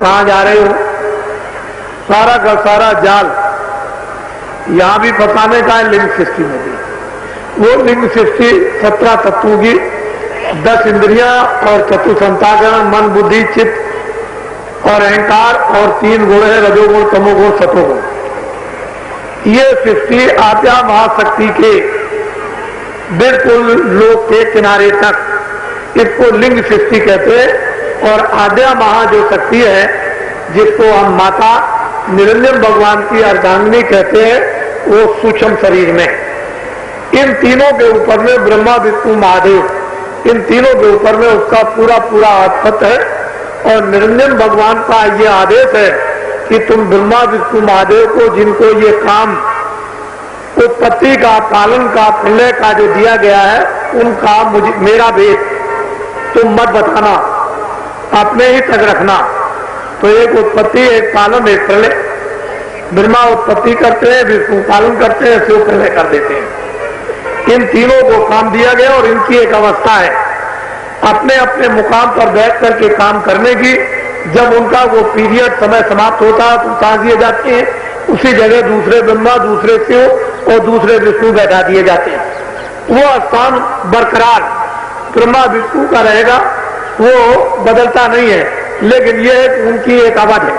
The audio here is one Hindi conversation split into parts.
कहां जा रहे हो, सारा का सारा जाल यहां भी फंसाने का है, लिंग सृष्टि में भी। वो लिंग सृष्टि 17 तत्वों की, 10 इंद्रियां और चतुसंताकरण, मन बुद्धि चित्त और अहंकार, और 3 गुण है, रजोगुण तमोगुण सतोगुण। ये सृष्टि आद्या महाशक्ति के बिल्कुल लोक के किनारे तक, इसको लिंग सृष्टि कहते हैं। और आद्या महा जो शक्ति है, जिसको हम माता निरंजन भगवान की अर्धांगिनी कहते हैं, वो सूक्ष्म शरीर में, इन तीनों के ऊपर में ब्रह्मा विष्णु महादेव, इन तीनों के ऊपर में उसका पूरा पूरा आधिपत्य है। और निरंजन भगवान का ये आदेश है कि तुम ब्रह्मा विष्णु महादेव को, जिनको ये काम उत्पत्ति का, पालन का, प्रलय का जो दिया गया है, उनका मुझे मेरा भेद तुम मत बताना, अपने ही तक रखना। तो एक उत्पत्ति, एक पालन, एक प्रलय। ब्रह्मा उत्पत्ति करते हैं, विष्णु पालन करते हैं, शिव प्रलय कर देते हैं। इन तीनों को काम दिया गया और इनकी एक अवस्था है अपने अपने मुकाम पर बैठ करके काम करने की। जब उनका वो पीरियड समय समाप्त होता है तो उतार दिए जाते हैं, उसी जगह दूसरे ब्रह्मा, दूसरे शिव और दूसरे विष्णु बैठा दिए जाते हैं। वो स्थान बरकरार ब्रह्मा विष्णु का रहेगा, वो बदलता नहीं है, लेकिन ये उनकी एक अवध है।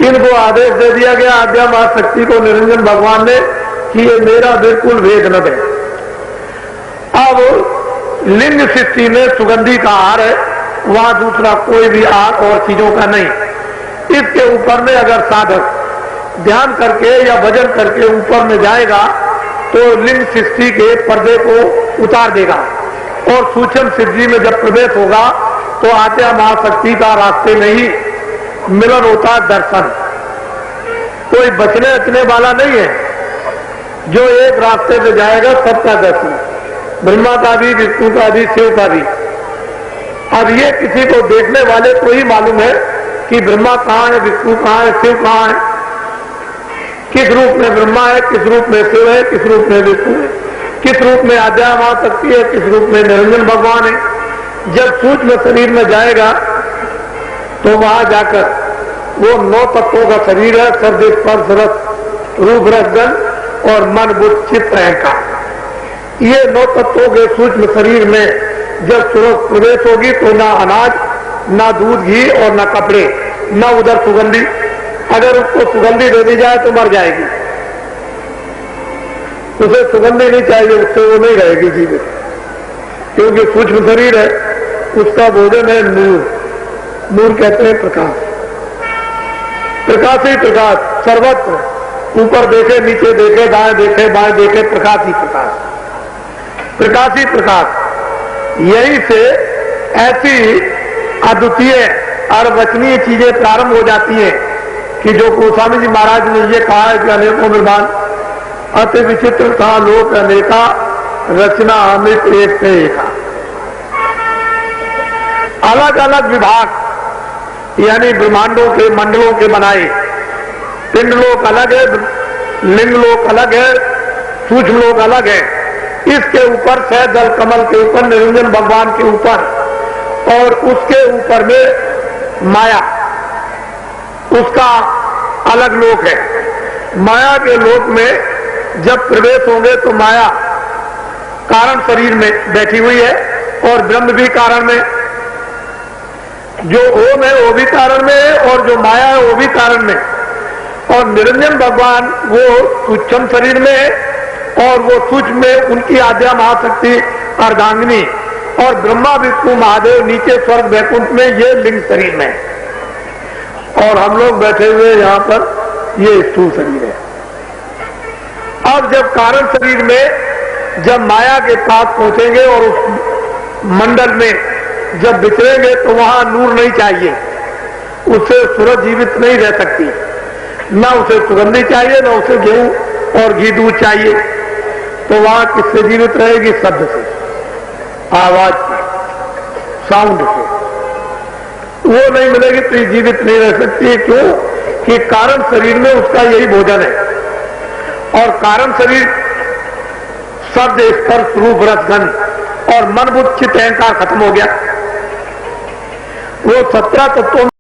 इनको आदेश दे दिया गया आद्या महाशक्ति को, निरंजन भगवान ने, कि ये मेरा बिल्कुल भेद न दे। अब लिंग सृष्टि में सुगंधी का हार है, वहां दूसरा कोई भी हार और चीजों का नहीं। इसके ऊपर में अगर साधक ध्यान करके या भजन करके ऊपर में जाएगा तो लिंग सृष्टि के पर्दे को उतार देगा, और सूक्ष्म सृष्टि में जब प्रवेश होगा तो आद्या महाशक्ति का रास्ते में ही मिलन होता है, दर्शन। कोई बचने अचने वाला नहीं है, जो एक रास्ते से जाएगा सबका दर्शन, ब्रह्मा का भी, विष्णु का भी, शिव का भी। अब ये किसी को देखने वाले को ही मालूम है कि ब्रह्मा कहां है, विष्णु कहां है, शिव कहां है, किस रूप में ब्रह्मा है, किस रूप में शिव है, किस रूप में विष्णु है, किस रूप में आद्या महाशक्ति है, किस रूप में निरंजन भगवान है। जब सूक्ष्म शरीर में जाएगा तो वहां जाकर वो 9 तत्वों का शरीर है, शब्द स्पर्श रस रूप रस गंध और मन बुद्ध चित्त अहंकार। ये 9 तत्वों के सूक्ष्म शरीर में जब सूरज प्रवेश होगी तो ना अनाज, ना दूध घी और ना कपड़े, ना उधर सुगंधी। अगर उसको सुगंधी दे दी जाए तो मर जाएगी, उसे सुगंधी नहीं चाहिए, उससे वो नहीं रहेगी जीवित, क्योंकि सूक्ष्म शरीर है, उसका भोजन है नूर। नूर कहते हैं प्रकाश, प्रकाश ही प्रकाश, सर्वत्र, ऊपर देखे, नीचे देखे, दाएं देखे, बाएं देखे, प्रकाश ही प्रकाश, प्रकाश ही प्रकाश। यही से ऐसी अद्वितीय अर्वचनीय चीजें प्रारंभ हो जाती हैं कि जो गोस्वामी जी महाराज ने ये कहा है कि अनेकों निर्माण अति विचित्र था लोक अनेका, रचना अमृत एक से एका। अलग अलग विभाग यानी ब्रह्मांडों के, मंडलों के बनाए। पिंड लोक अलग है, लिंग लोक अलग है, सूक्ष्म लोक अलग है। इसके ऊपर सहजल कमल के ऊपर निरंजन भगवान के ऊपर, और उसके ऊपर में माया, उसका अलग लोक है। माया के लोक में जब प्रवेश होंगे तो माया कारण शरीर में बैठी हुई है, और ब्रह्म भी कारण में, जो ओम है वो भी कारण में है, और जो माया है वो भी कारण में। और निरंजन भगवान वो सूक्ष्म शरीर में है, और वो सूक्ष्म में उनकी आद्या महाशक्ति अर्धांगिनी, और ब्रह्मा विष्णु महादेव नीचे स्वर्ग वैकुंठ में, ये लिंग शरीर में। और हम लोग बैठे हुए यहाँ पर, ये स्थूल शरीर है। अब जब कारण शरीर में जब माया के पास पहुंचेंगे और उस मंडल में जब बिछड़ेंगे तो वहां नूर नहीं चाहिए, उससे सूरज जीवित नहीं रह सकती, ना उसे सुगंधी चाहिए, ना उसे गेहूं और घी दूध चाहिए। तो वहां किससे जीवित रहेगी? शब्द से, आवाज से, साउंड से। वो नहीं मिलेगी तो जीवित नहीं रह सकती। क्यों? कि कारण शरीर में उसका यही भोजन है, और कारण शरीर शब्द स्पर्श रूप रस गंध और मन बुद्धि चित्त अहंकार खत्म हो गया। वो 17 तत्वों